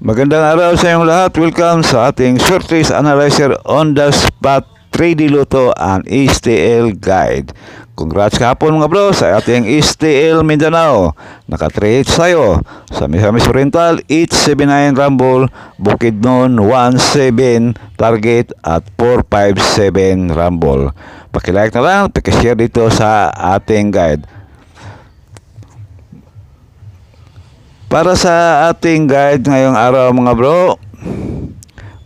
Magandang araw sa inyong lahat. Welcome sa ating short race analyzer on the spot 3D Lotto and STL guide. Congrats kahapon mga bro sa ating STL Mindanao. Naka 3 hits tayo sa Misamis Oriental 879 Rumble, Bukidnon 17 target at 457 Rumble. Paki-like na lang, paki-share dito sa ating guide. Para sa ating guide ngayong araw mga bro,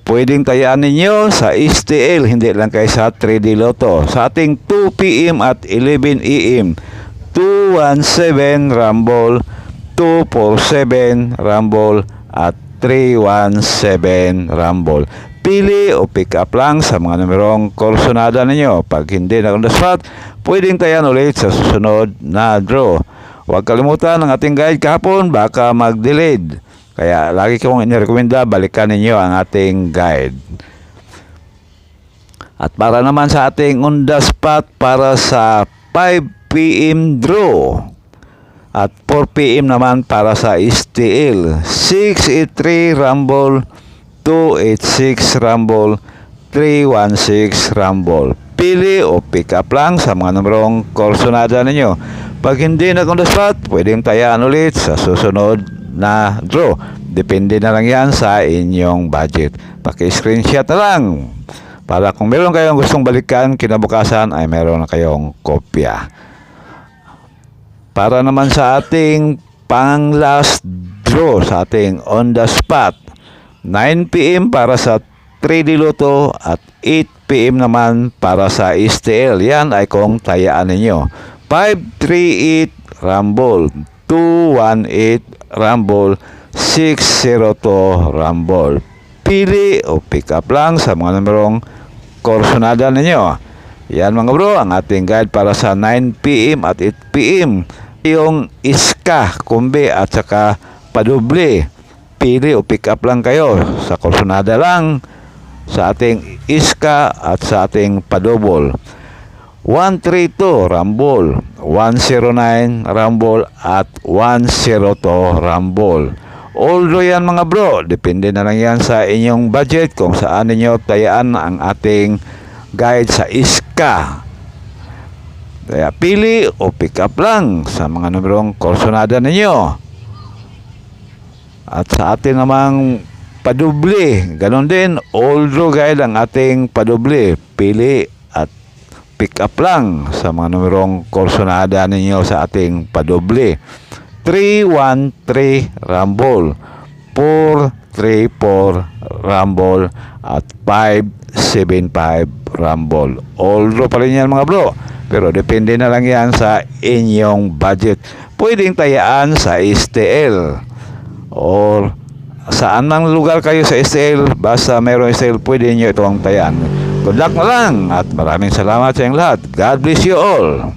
pwedeng tayaan ninyo sa STL, hindi lang kayo sa 3D Lotto. Sa ating 2 PM at 11 AM, 217 Rumble, 247 Rumble at 317 Rumble. Pili o pick up lang sa mga numerong kursonada ninyo. Pag hindi na on the spot, pwedeng tayaan ulit sa susunod na draw. Huwag kalimutan ang ating guide kahapon, baka mag-delayed. Kaya lagi kong inirekomenda, balikan ninyo ang ating guide. At para naman sa ating on the spot para sa 5 PM draw. At 4 PM naman para sa STL. 683 Rumble, 286 Rumble, 316 Rumble. Pili o pick up lang sa mga numerong kursonada ninyo. Pag hindi na on the spot, pwedeng tayaan ulit sa susunod na draw. Depende na lang yan sa inyong budget. Paki-screenshot na lang para kung meron kayong gustong balikan kinabukasan ay meron na kayong kopya. Para naman sa ating pang last draw sa ating on the spot, 9 PM para sa 3D Lotto at 8 PM naman para sa STL. Yan ay kung tayaan ninyo. 538 Rumble, 218 Rumble, 602 Rumble. Pili o pick up lang sa mga numerong kursonada ninyo. Yan mga bro, ang ating guide para sa 9 PM at 8 PM. Yung iska, kumbi at saka padoble. Pili o pick up lang kayo sa kursonada lang sa ating iska at sa ating padobol. 132 Rumble, 109 Rumble at 102 Rumble. Although yan mga bro, depende na lang yan sa inyong budget kung saan ninyo tayaan ang ating guide sa iska. Kaya pili o pick up lang sa mga numerong kursonada ninyo. At sa atin namang padoble, ganon din, although guide ang ating padoble, pili at pick up lang sa mga numerong kursonada ninyo sa ating padoble. 313 Rumble, 434 Rumble at 575 Rumble. Although pa rin yan mga bro, pero depende na lang yan sa inyong budget. Pwedeng tayaan sa STL or saan mang lugar kayo sa STL, basta mayroong STL, pwede nyo itong tayaan. Good luck na lang at maraming salamat sa inyong lahat. God bless you all.